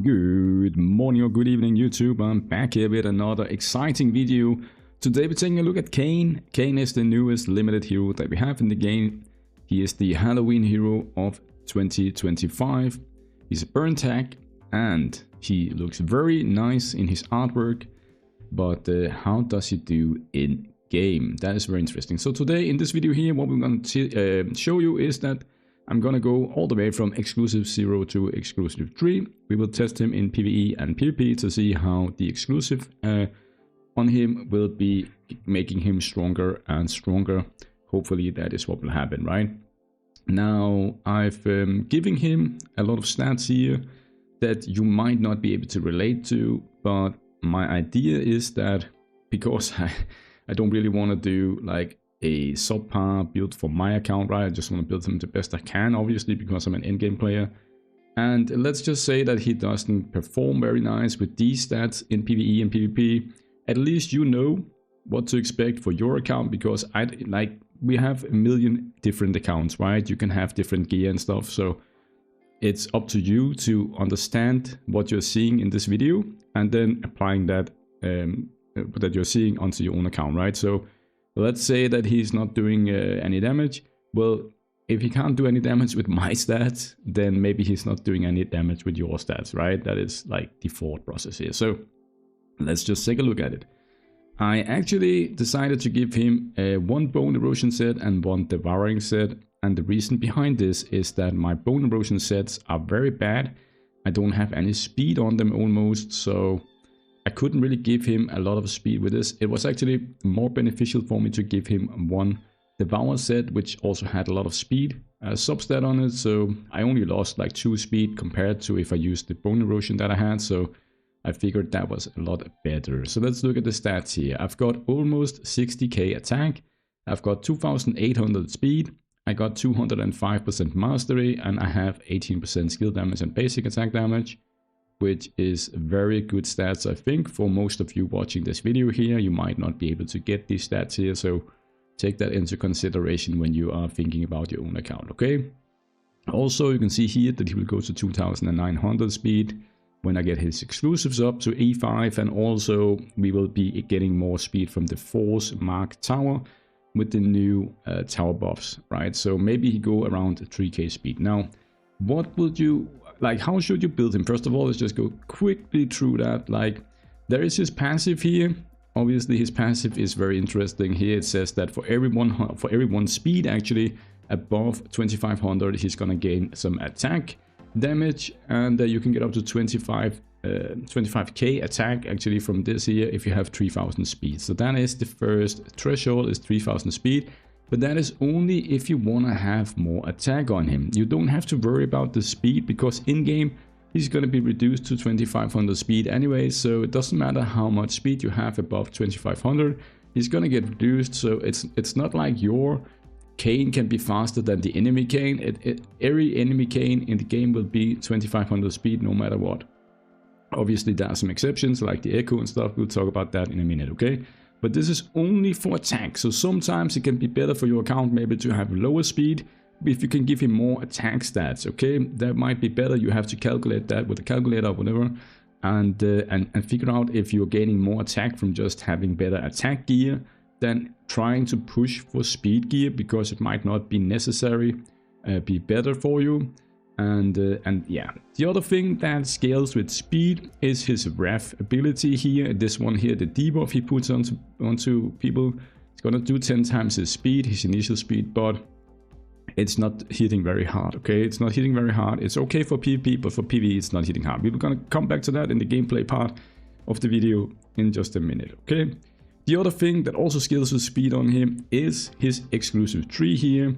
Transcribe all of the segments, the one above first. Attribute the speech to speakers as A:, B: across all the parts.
A: Good morning or good evening YouTube, I'm back here with another exciting video. Today we're taking a look at Kaine. Kaine is the newest limited hero that we have in the game. He is the Halloween hero of 2025. He's a burn tag and he looks very nice in his artwork. But how does he do in game? That is very interesting. So today in this video here, what we're going to show you is that I'm gonna go all the way from exclusive 0 to exclusive 3. We will test him in PvE and PvP to see how the exclusive on him will be making him stronger and stronger. Hopefully that is what will happen, right? Now I've given him a lot of stats here that you might not be able to relate to, but my idea is that because I don't really want to do like a subpar build for my account, right? I just want to build him the best I can, obviously, because I'm an endgame player. And let's just say that he doesn't perform very nice with these stats in PvE and PvP. At least you know what to expect for your account, because we have a million different accounts, right? You can have different gear and stuff, so it's up to you to understand what you're seeing in this video and then applying that that you're seeing onto your own account, right? So let's say that he's not doing any damage. Well, if he can't do any damage with my stats, then maybe he's not doing any damage with your stats, right? That is like the thought process here. So let's just take a look at it. I actually decided to give him one bone erosion set and one devouring set. And the reason behind this is that my bone erosion sets are very bad. I don't have any speed on them almost, so I couldn't really give him a lot of speed with this. It was actually more beneficial for me to give him one Devour set, which also had a lot of speed substat on it. So I only lost like 2 speed compared to if I used the bone erosion that I had. So I figured that was a lot better. So let's look at the stats here. I've got almost 60k attack. I've got 2800 speed. I got 205% mastery, and I have 18% skill damage and basic attack damage, which is very good stats, I think. For most of you watching this video here, you might not be able to get these stats here, so take that into consideration when you are thinking about your own account, okay? Also, you can see here that he will go to 2900 speed when I get his exclusives up to E5, and also we will be getting more speed from the Force Mark Tower with the new tower buffs, right? So maybe he go around 3k speed. Now, what would you like, how should you build him? First of all, let's just go quickly through that. Like, there is his passive here. Obviously his passive is very interesting. Here it says that for every one speed actually above 2500, he's gonna gain some attack damage, and you can get up to 25k attack actually from this here if you have 3000 speed. So that is the first threshold, is 3000 speed. But that is only if you want to have more attack on him. You don't have to worry about the speed, because in-game he's going to be reduced to 2500 speed anyway. So it doesn't matter how much speed you have above 2500, he's going to get reduced. So it's not like your Kaine can be faster than the enemy Kaine. Every enemy Kaine in the game will be 2500 speed no matter what. Obviously there are some exceptions like the Echo and stuff. We'll talk about that in a minute, okay? But this is only for attack, so sometimes it can be better for your account maybe to have lower speed if you can give him more attack stats, okay? That might be better. You have to calculate that with a calculator or whatever, and figure out if you're gaining more attack from just having better attack gear than trying to push for speed gear, because it might not be necessary, be better for you. And yeah, the other thing that scales with speed is his ref ability here. This one here, the debuff he puts onto people, it's gonna do 10 times his speed, his initial speed, but it's not hitting very hard, okay? It's not hitting very hard. It's okay for PvP, but for PvE it's not hitting hard. We're gonna come back to that in the gameplay part of the video in just a minute, okay? The other thing that also scales with speed on him is his exclusive tree here,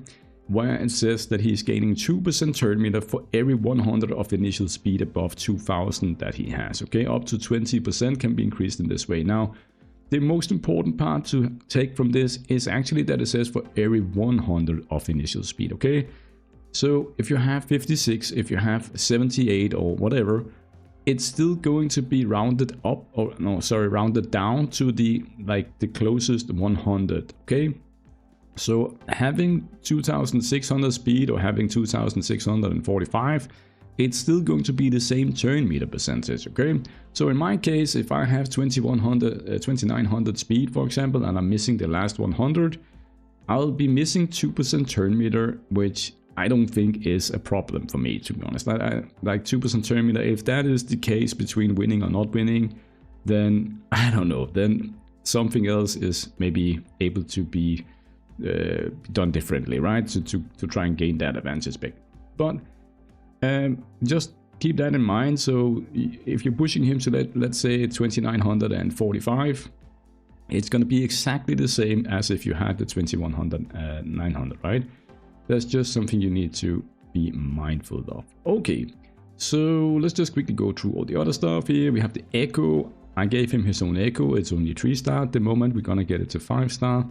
A: where it says that he's gaining 2% turn meter for every 100 of the initial speed above 2000 that he has, okay? Up to 20% can be increased in this way. Now, the most important part to take from this is actually that it says for every 100 of initial speed, okay? So if you have 56, if you have 78 or whatever, it's still going to be rounded up, or no, sorry, rounded down to the closest 100, okay? So having 2600 speed or having 2645 it's still going to be the same turn meter percentage, okay? So in my case, if I have 2900 speed, for example, and I'm missing the last 100, I'll be missing 2% turn meter, which I don't think is a problem for me, to be honest. Like 2% turn meter, if that is the case between winning or not winning, then I don't know, then something else is maybe able to be done differently, right? To try and gain that advantage back. But just keep that in mind. So if you're pushing him to let's say 2945, it's going to be exactly the same as if you had the 2100 900, right? That's just something you need to be mindful of. Okay, so let's just quickly go through all the other stuff here. We have the Echo. I gave him his own Echo. It's only 3-star at the moment. We're gonna get it to 5-star.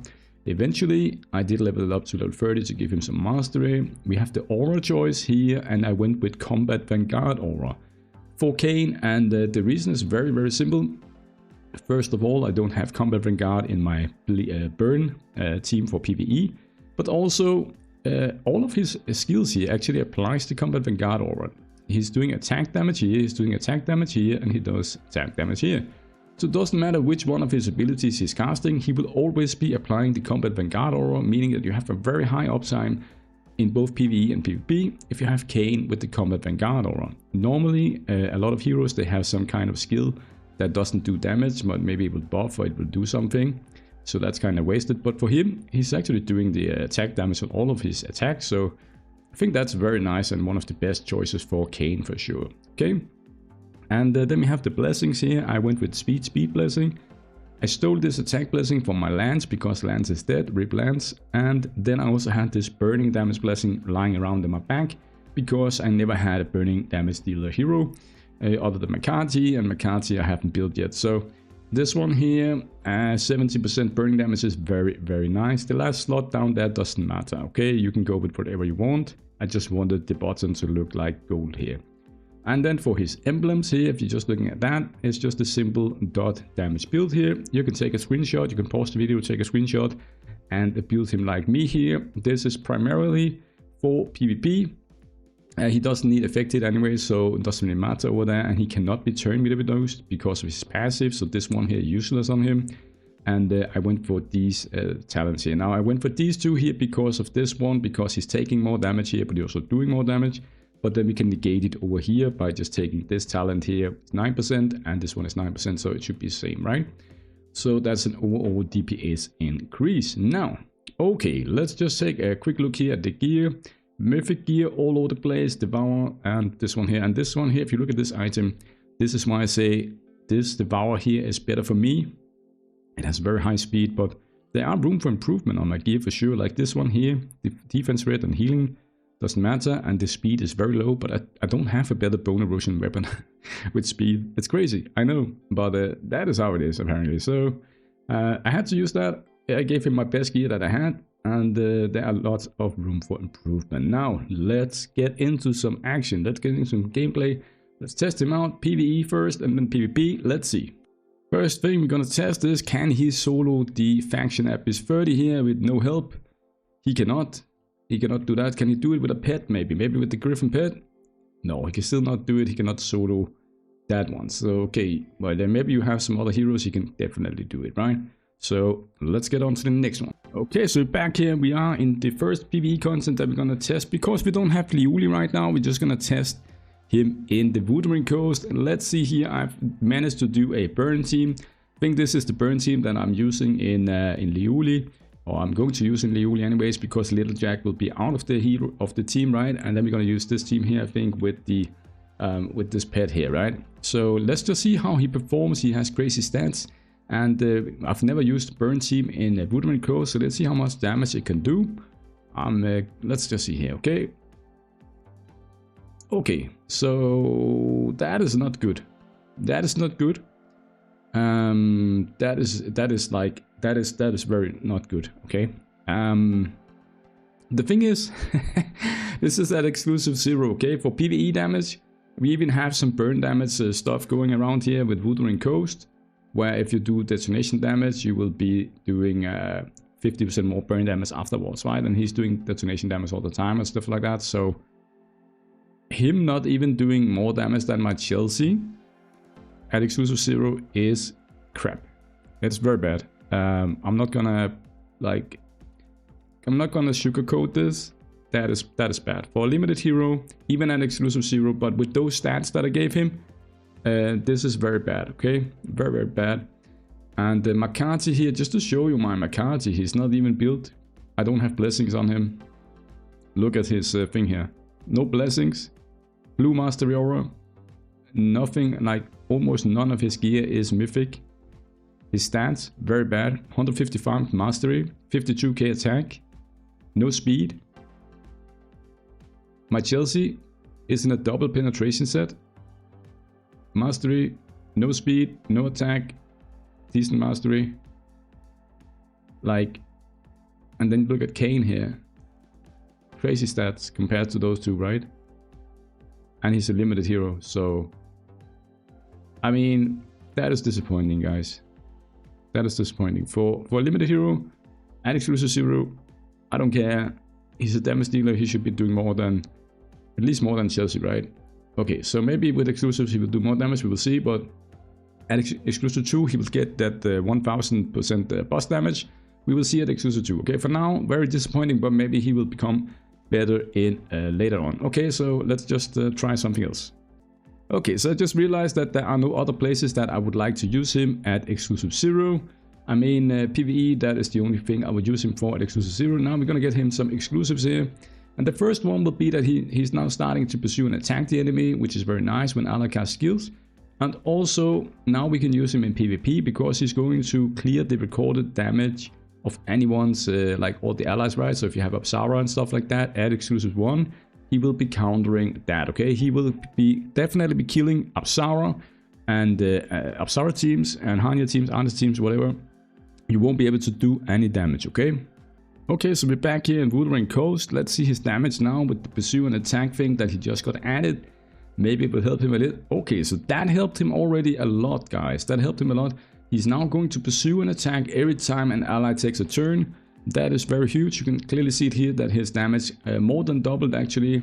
A: Eventually, I did level it up to level 30 to give him some mastery. We have the aura choice here, and I went with Combat Vanguard aura for Kaine, and the reason is very, very simple. First of all, I don't have Combat Vanguard in my burn team for PvE, but also all of his skills here actually applies to Combat Vanguard aura. He's doing attack damage here, he's doing attack damage here, and he does attack damage here. So it doesn't matter which one of his abilities he's casting, he will always be applying the Combat Vanguard aura, meaning that you have a very high uptime in both PvE and PvP if you have Kaine with the Combat Vanguard aura. Normally, a lot of heroes, they have some kind of skill that doesn't do damage, but maybe it will buff or it will do something. So that's kind of wasted. But for him, he's actually doing the attack damage on all of his attacks. So I think that's very nice and one of the best choices for Kaine for sure. Okay. And then we have the blessings here. I went with speed blessing. I stole this attack blessing from my Lance because Lance is dead, rip Lance. And then I also had this burning damage blessing lying around in my back because I never had a burning damage dealer hero other than Makati, and Makati I haven't built yet. So this one here, 70% burning damage is very, very nice. The last slot down there doesn't matter, okay? You can go with whatever you want. I just wanted the bottom to look like gold here. And then for his emblems here, if you're just looking at that, it's just a simple dot damage build here. You can take a screenshot, you can pause the video, take a screenshot, and build him like me here. This is primarily for PvP. He doesn't need affected anyway, so it doesn't really matter over there, and he cannot be turn meter with those because of his passive, so this one here useless on him. And I went for these talents here. Now I went for these two here because of this one, because he's taking more damage here, but he's also doing more damage. But then we can negate it over here by just taking this talent here, 9%, and this one is 9%, so it should be the same, right? So that's an overall DPS increase. Now, okay, let's just take a quick look here at the gear. Mythic gear all over the place, Devour, and this one here. And this one here, if you look at this item, this is why I say this Devour here is better for me. It has very high speed, but there are room for improvement on my gear for sure. Like this one here, the defense rate and healing doesn't matter, and the speed is very low, but I don't have a better bone erosion weapon with speed. It's crazy, I know, but that is how it is apparently. So I had to use that. I gave him my best gear that I had, and there are lots of room for improvement. Now let's get into some action. Let's get into some gameplay. Let's test him out. PvE first and then PvP. Let's see. First thing we're gonna test is, can he solo the faction Abyss 30 here with no help? He cannot. He cannot do that. Can he do it with a pet maybe? Maybe with the Griffin pet? No, he can still not do it. He cannot solo that one. So okay, well then maybe you have some other heroes, you can definitely do it, right? So let's get on to the next one. Okay, so back here we are in the first PvE content that we're gonna test. Because we don't have Liuli right now, we're just gonna test him in the Wuthering Coast. And let's see here, I've managed to do a burn team. I think this is the burn team that I'm using in Liuli, or I'm going to use in Liuli anyways, because Little Jack will be out of the hero of the team, right? And then we're gonna use this team here, I think, with the with this pet here, right? So let's just see how he performs. He has crazy stats. And I've never used burn team in Wuthering Coast, so let's see how much damage it can do. Let's just see here, okay? Okay, so that is not good. That is not good. That is very not good. Okay. The thing is, this is that exclusive 0. Okay, for PvE damage, we even have some burn damage stuff going around here with Wuthering Coast, where if you do detonation damage, you will be doing 50% more burn damage afterwards, right? And he's doing detonation damage all the time and stuff like that. So him not even doing more damage than my Chelsea at exclusive 0 is crap. It's very bad. I'm not gonna sugarcoat this. That is bad for a limited hero, even at exclusive 0. But with those stats that I gave him, this is very bad. Okay, very bad. And Makati here, just to show you my Makati, he's not even built. I don't have blessings on him. Look at his thing here. No blessings. Blue Mastery Aura. Nothing, like almost none of his gear is mythic. His stats, very bad. 155 Mastery, 52k attack. No speed. My Chelsea is in a double penetration set. Mastery, no speed, no attack. Decent mastery. Like, and then look at Kaine here. Crazy stats compared to those two, right? And he's a limited hero, so I mean, that is disappointing, guys. That is disappointing. For a limited hero at exclusive 0, I don't care. He's a damage dealer, he should be doing more than, at least more than Chelsea, right? Okay, so maybe with exclusives he will do more damage, we will see, but at exclusive 2 he will get that 1000% boss damage. We will see at exclusive 2. Okay, for now, very disappointing, but maybe he will become better in later on. Okay, so let's just try something else. Okay, so I just realized that there are no other places that I would like to use him at exclusive 0. I mean, PvE, that is the only thing I would use him for at exclusive 0. Now we're gonna get him some exclusives here. And the first one will be that he's now starting to pursue and attack the enemy, which is very nice when ally cast skills. And also, now we can use him in PvP because he's going to clear the recorded damage of anyone's, like all the allies, right? So if you have Apsara and stuff like that at exclusive 1, he will be countering that, okay? He will definitely be killing Apsara and Apsara teams and Hanya teams, Arnis teams, whatever. You won't be able to do any damage, okay? Okay, so we're back here in Wuthering Coast. Let's see his damage now with the pursue and attack thing that he just got added. Maybe it will help him a little. Okay, so that helped him already a lot, guys. That helped him a lot. He's now going to pursue and attack every time an ally takes a turn. That is very huge. You can clearly see it here that his damage more than doubled actually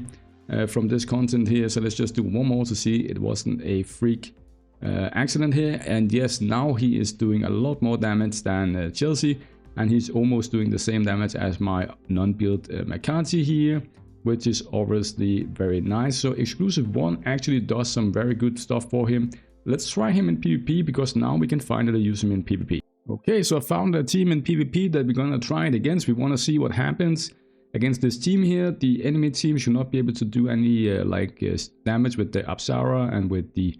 A: from this content here. So let's just do one more to see it wasn't a freak accident here. And yes, now he is doing a lot more damage than Chelsea. And he's almost doing the same damage as my non-built Makati here, which is obviously very nice. So exclusive 1 actually does some very good stuff for him. Let's try him in PvP because now we can finally use him in PvP. Okay, so I found a team in PvP that we're gonna try it against. We want to see what happens against this team here. The enemy team should not be able to do any damage with the Apsara and with the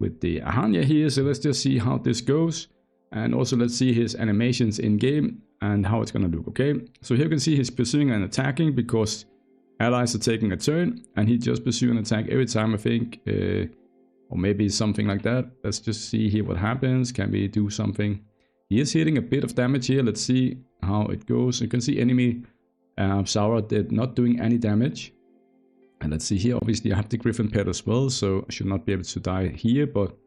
A: Ahanya here. So let's just see how this goes. And also let's see his animations in game and how it's gonna look, okay? So here you can see he's pursuing and attacking because allies are taking a turn and he just pursue and attack every time, I think. Or maybe something like that. Let's just see here what happens. Can we do something? He is hitting a bit of damage here. Let's see how it goes. You can see enemy Apsara did not doing any damage. And let's see here. Obviously I have the Griffin pet as well, so I should not be able to die here, but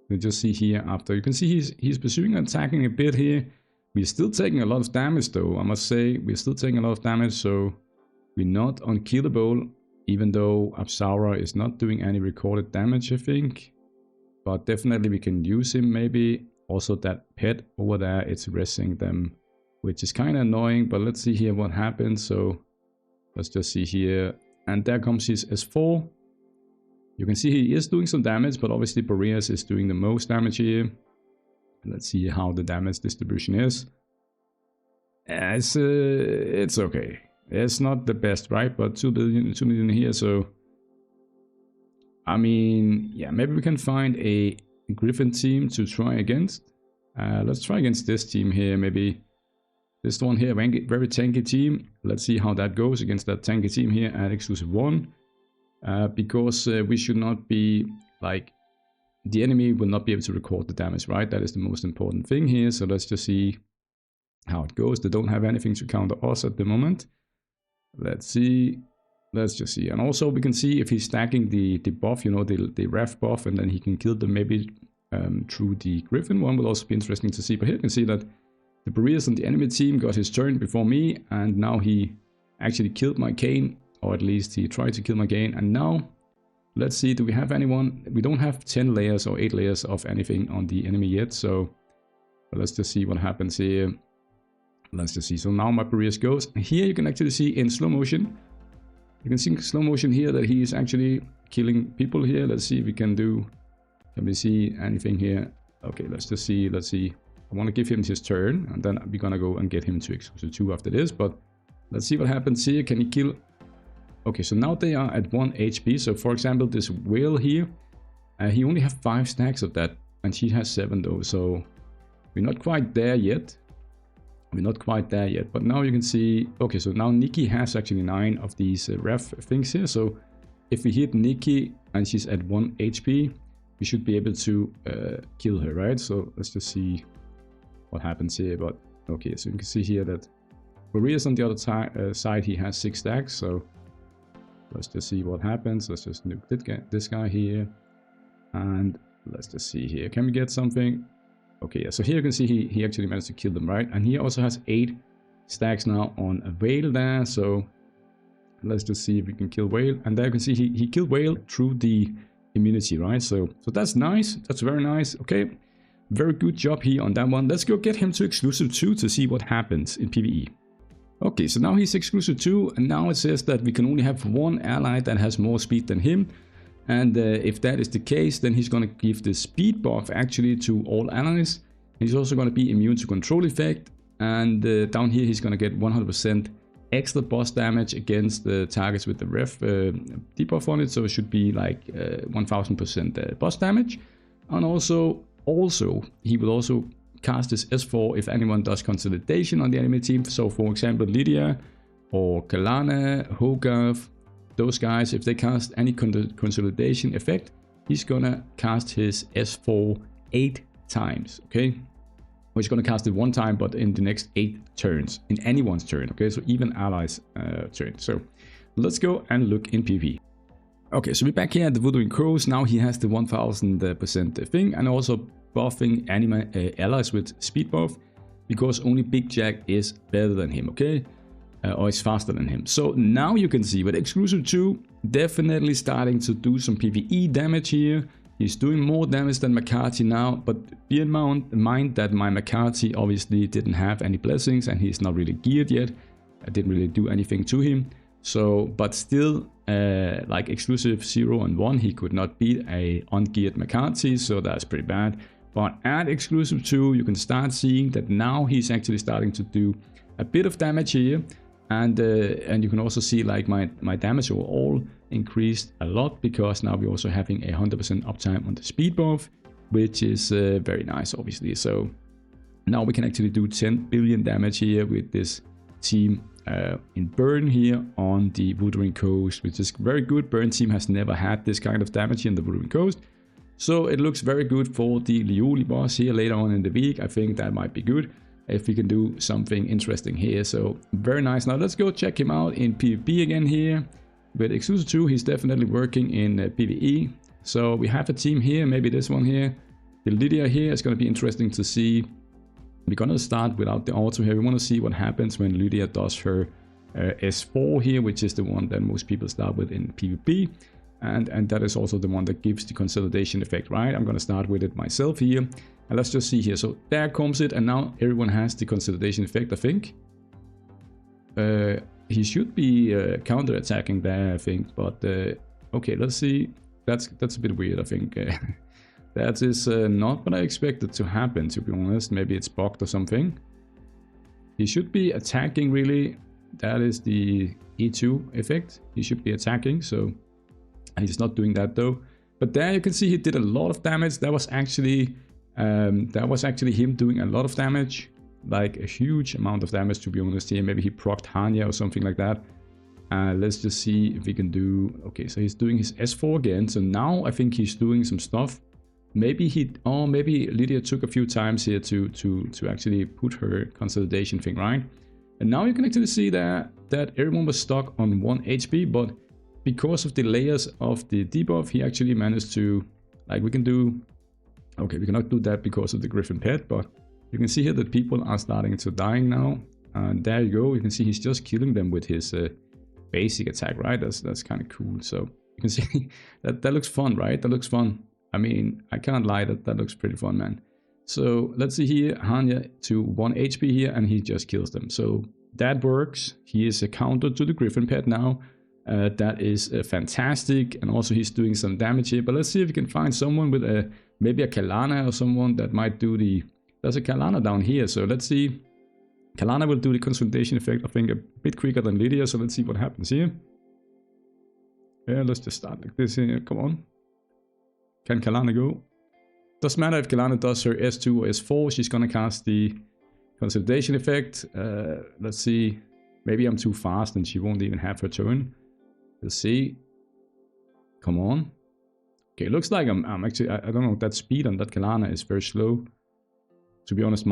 A: we'll just see here after. You can see he's pursuing and attacking a bit here. We're still taking a lot of damage though, I must say. We're still taking a lot of damage, so we're not unkillable, even though Apsara is not doing any recorded damage, I think. But definitely we can use him maybe. Also that pet over there, it's resting them, which is kind of annoying, but let's see here what happens. So let's just see here. And there comes his S4. You can see he is doing some damage, but obviously Boreas is doing the most damage here. Let's see how the damage distribution is. It's okay. It's not the best, right? But 2 million here, so I mean, yeah, maybe we can find a Griffin team to try against. Let's try against this team here, maybe this one here, very tanky team. Let's see how that goes against that tanky team here at exclusive 1. Because we should not be like, the enemy will not be able to record the damage, right? That is the most important thing here. So let's just see how it goes. They don't have anything to counter us at the moment. Let's see. Let's just see. And also we can see if he's stacking the buff, you know, the ref buff, and then he can kill them maybe through the Griffin one. Will also be interesting to see. But here you can see that the Boreas on the enemy team got his turn before me, and now he actually killed my Kaine, or at least he tried to kill my Kaine, and now let's see, do we have anyone? We don't have 10 layers or 8 layers of anything on the enemy yet, so let's just see what happens here. Let's just see. So now my barriers goes. Here you can actually see in slow motion. You can see in slow motion here that he is actually killing people here. Let's see if we can do... Can we see anything here? Okay, let's just see. Let's see. I want to give him his turn, and then we're gonna go and get him to exclusive 2 after this. But let's see what happens here. Can he kill? Okay, so now they are at 1 HP. So for example, this whale here, he only has 5 stacks of that, and she has 7 though. So we're not quite there yet. We're not quite there yet. But now you can see. Okay, so now Nikki has actually 9 of these ref things here. So if we hit Nikki and she's at 1 HP, we should be able to kill her, right? So let's just see what happens here. But okay, so you can see here that Maria's on the other side. He has 6 stacks. So let's just see what happens. Let's just nuke this guy here. And let's just see here. Can we get something? Okay, yeah. So here you can see he actually managed to kill them, right? And he also has 8 stacks now on a whale there. So let's just see if we can kill whale. And there you can see he killed whale through the immunity, right? So that's nice. That's very nice. Okay, very good job here on that one. Let's go get him to exclusive 2 to see what happens in PvE. Okay, so now he's exclusive 2, and now it says that we can only have 1 ally that has more speed than him. And if that is the case, then he's going to give the speed buff actually to all allies. He's also going to be immune to control effect. And down here he's going to get 100% extra boss damage against the targets with the ref debuff on it. So it should be like 1000% boss damage. And also he will also cast his S4 if anyone does consolidation on the enemy team. So for example, Lydia or Kalana, Hogarth, those guys, if they cast any consolidation effect, he's gonna cast his S4 8 times, okay? Or he's gonna cast it 1 time, but in the next 8 turns, in anyone's turn, okay? So even allies' turn. So let's go and look in PvP. Okay, so we're back here at the Wuthering Crows. Now he has the 1000% thing, and also buffing allies with speed buff, because only Big Jack is better than him, okay? Or is faster than him. So now you can see with exclusive 2 definitely starting to do some PvE damage here. He's doing more damage than McCarthy now, but bear in mind that my McCarthy obviously didn't have any blessings and he's not really geared yet. I didn't really do anything to him. So, but still, like exclusive 0 and 1, he could not beat a ungeared McCarthy, so that's pretty bad. But at exclusive 2, you can start seeing that now he's actually starting to do a bit of damage here. And you can also see like my damage overall increased a lot, because now we're also having 100% uptime on the speed buff, which is very nice, obviously. So now we can actually do 10 billion damage here with this team in Burn here on the Wuthering Coast, which is very good. Burn team has never had this kind of damage here in the Wuthering Coast. So it looks very good for the Liuli boss here later on in the week. I think that might be good if we can do something interesting here. So very nice. Now let's go check him out in PvP again here. With exclusive 2, he's definitely working in PvE. So we have a team here, maybe this one here. The Lydia here is going to be interesting to see. We're going to start without the auto here. We want to see what happens when Lydia does her S4 here, which is the one that most people start with in PvP. And that is also the one that gives the consolidation effect, right? I'm going to start with it myself here. And let's just see here. So there comes it. And now everyone has the consolidation effect, I think. He should be counter-attacking there, I think. But okay, let's see. That's a bit weird, I think. That is not what I expected to happen, to be honest. Maybe it's bugged or something. He should be attacking, really. That is the E2 effect. He should be attacking, so he's not doing that though. But there you can see he did a lot of damage. That was actually him doing a lot of damage, like a huge amount of damage, to be honest here. Maybe he procced Hanya or something like that. Let's just see if we can do... Okay, so he's doing his S4 again. So now I think he's doing some stuff. Maybe maybe Lydia took a few times here to actually put her consolidation thing, right? And now you can actually see that everyone was stuck on 1 HP, but because of the layers of the debuff, he actually managed to, like, we can do... Okay, we cannot do that because of the Griffin Pet, but you can see here that people are starting to die now. And there you go, you can see he's just killing them with his basic attack, right? That's kind of cool. So You can see that looks fun, right? That looks fun. I mean, I can't lie, that looks pretty fun, man. So let's see here, Hanya to 1 HP here, and he just kills them. So that works. He is a counter to the Griffin pet now. That is fantastic, and also he's doing some damage here. But let's see if we can find someone with maybe a Kalana or someone that might do the... There's a Kalana down here, so let's see. Kalana will do the consolidation effect, I think, a bit quicker than Lydia, so let's see what happens here. Yeah, let's just start like this here, come on. Can Kalana go? Doesn't matter if Kalana does her S2 or S4, she's gonna cast the consolidation effect. Let's see, maybe I'm too fast and she won't even have her turn. Let's see. Come on. Okay, it looks like I'm actually, I don't know, that speed on that Kalana is very slow. To be honest,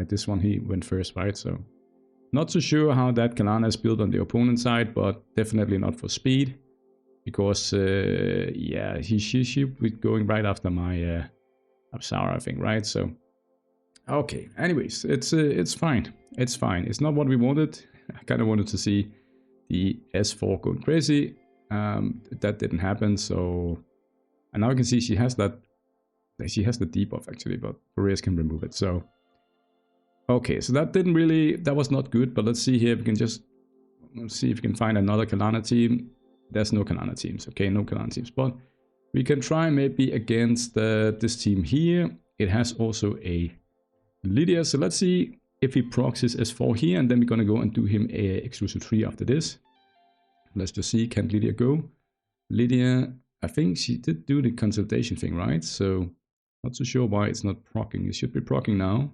A: this one, he went first, right? So, not so sure how that Kalana is built on the opponent side, but definitely not for speed. Because, yeah, she be going right after my Apsara, I think, right? So, okay. Anyways, it's fine. It's fine. It's not what we wanted. I kind of wanted to see the S4 going crazy. That didn't happen. So, and now you can see she has that. She has the debuff actually, but Boreas can remove it. So, okay. So that was not good. But let's see here if we can let's see if we can find another Kalana team. There's no Kalana teams, okay, no Kalana teams, but we can try maybe against this team here. It has also a Lydia, so let's see if he procs his S4 here, and then we're gonna go and do him a exclusive 3 after this. Let's just see, can Lydia go? Lydia, I think she did do the consolidation thing, right? So, not so sure why it's not proccing. It should be proccing now.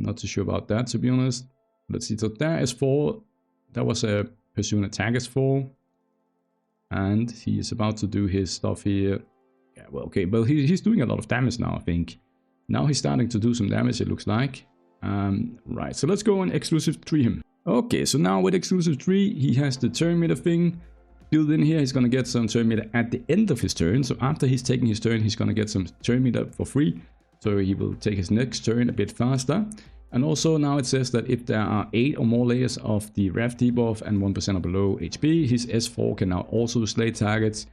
A: Not so sure about that, to be honest. Let's see, so there S4, that was a pursue and attack S4. And he is about to do his stuff here. Yeah, well, okay, but he's doing a lot of damage now, I think. Now he's starting to do some damage, it looks like. Right, so let's go and exclusive 3 him. Okay, so now with exclusive 3, he has the turn meter thing built in here. He's gonna get some turn meter at the end of his turn. So after he's taking his turn, he's gonna get some turn meter for free. So he will take his next turn a bit faster. And also now it says that if there are 8 or more layers of the Wrath debuff and 1% or below HP, his S4 can now also slay targets.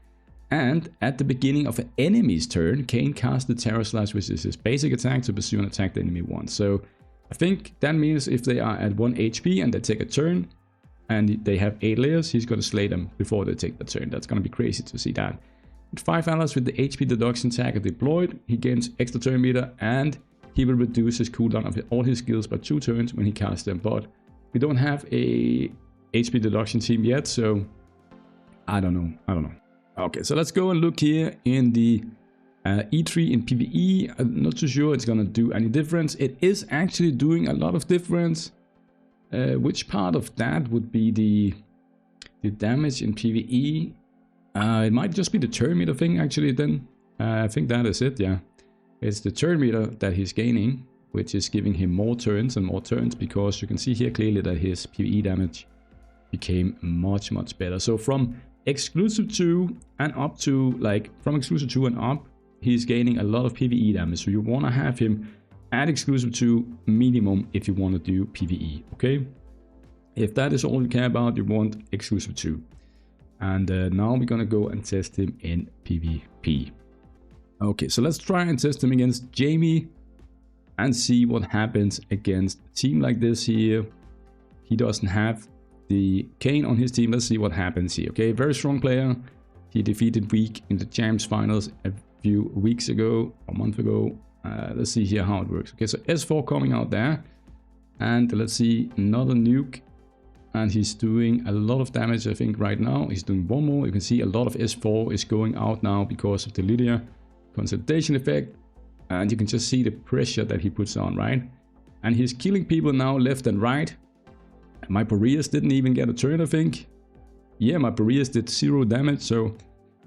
A: And at the beginning of an enemy's turn, Kaine casts the Terror Slash, which is his basic attack, to pursue and attack the enemy once. So I think that means if they are at 1 HP and they take a turn, and they have 8 layers, he's going to slay them before they take the turn. That's going to be crazy to see that. With 5 allies with the HP deduction tag deployed, he gains extra turn meter, and he will reduce his cooldown of all his skills by 2 turns when he casts them. But we don't have a HP deduction team yet, so I don't know. Okay, so let's go and look here in the E3 in PvE. I'm not too sure it's gonna do any difference. It is actually doing a lot of difference. Which part of that would be the damage in PvE? It might just be the turn meter thing actually then. I think that is it, yeah. It's the turn meter that he's gaining, which is giving him more turns and more turns, because you can see here clearly that his PvE damage became much better. So from exclusive 2 and up to, like, from exclusive 2 and up, he's gaining a lot of PvE damage. So you want to have him at exclusive 2 minimum if you want to do PvE, okay? If that is all you care about, you want exclusive 2. And now we're gonna go and test him in PvP. Okay, so let's try and test him against Jamie and see what happens against a team like this here. He doesn't have the Kaine on his team. Let's see what happens here. Okay, very strong player. He defeated Weak in the Champs Finals a few weeks ago, a month ago. Let's see here how it works. Okay, so S4 coming out there. And let's see, another nuke. And he's doing a lot of damage, I think, right now. He's doing 1 more. You can see a lot of S4 is going out now because of the Lydia consolidation effect, and you can just see the pressure that he puts on, right? And he's killing people now left and right. My Boreas didn't even get a turn, I think. Yeah, my Boreas did 0 damage, so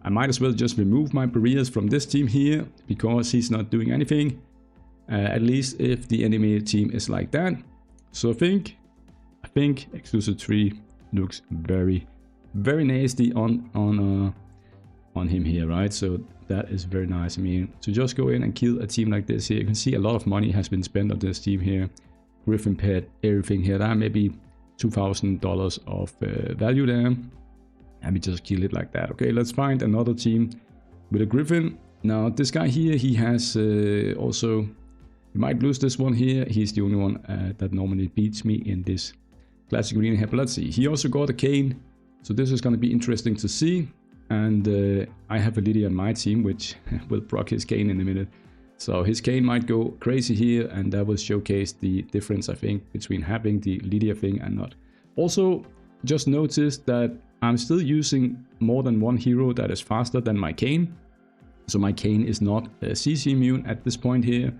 A: I might as well just remove my Boreas from this team here, because he's not doing anything, at least if the enemy team is like that. So I think exclusive 3 looks very nasty on him here, right? So that is very nice. I mean, to just go in and kill a team like this here, you can see a lot of money has been spent on this team here. Griffin pet, everything here. There are maybe $2,000 of value there. and we just kill it like that. Okay, let's find another team with a Griffin. Now this guy here, he has also, he might lose this one here. He's the only one that normally beats me in this classic arena here. But let's see, he also got a Kaine, so this is going to be interesting to see. And I have a Lydia on my team, which will proc his Kaine in a minute. So his Kaine might go crazy here, and that will showcase the difference, I think, between having the Lydia thing and not. Also, just notice that I'm still using more than one hero that is faster than my Kaine. So my Kaine is not CC immune at this point here,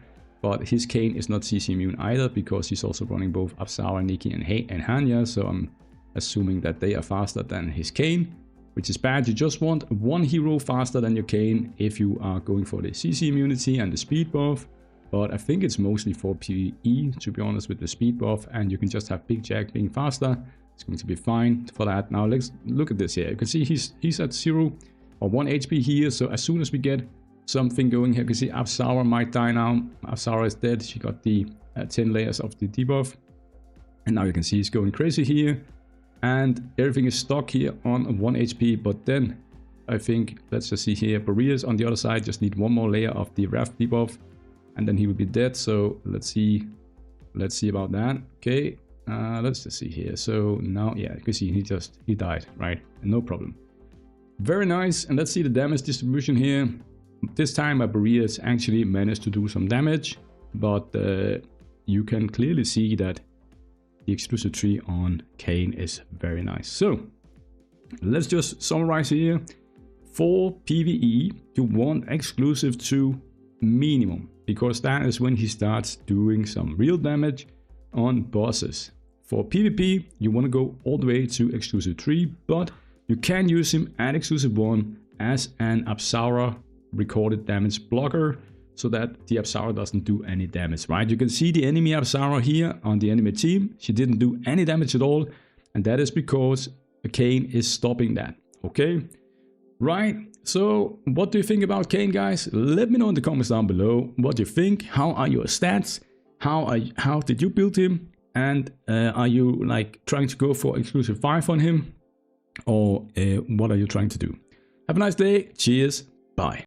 A: but his Kaine is not CC immune either, because he's also running both Apsara, Nikki, and Hanya. So I'm assuming that they are faster than his Kaine, which is bad. You just want one hero faster than your Kaine if you are going for the CC immunity and the speed buff. But I think it's mostly for PvE, to be honest, with the speed buff, and you can just have Big Jack being faster. It's going to be fine for that. Now let's look at this here. You can see he's at 0 or 1 HP here. So as soon as we get something going here, you can see Apsara might die now. Apsara is dead. She got the 10 layers of the debuff. And now you can see he's going crazy here. And everything is stuck here on 1 HP. But then I think, let's just see here, Barriers on the other side just need one more layer of the Wrath debuff. And then he will be dead. So let's see about that. Okay. Let's just see here. So now, yeah, you can see he died, right? No problem. Very nice. And let's see the damage distribution here. This time my Barriers actually managed to do some damage, but you can clearly see that the exclusive tree on Kaine is very nice. So let's just summarize here. For PvE, you want exclusive 2 minimum, because that is when he starts doing some real damage on bosses. For PvP, you want to go all the way to exclusive 3, but you can use him at exclusive 1 as an Apsara recorded damage blocker, so that the Apsara doesn't do any damage, right? You can see the enemy Apsara here on the enemy team. She didn't do any damage at all, and that is because Kaine is stopping that, okay? Right, so what do you think about Kaine, guys? Let me know in the comments down below what you think. How are your stats? How did you build him? And are you like trying to go for exclusive 5 on him? Or what are you trying to do? Have a nice day. Cheers. Bye.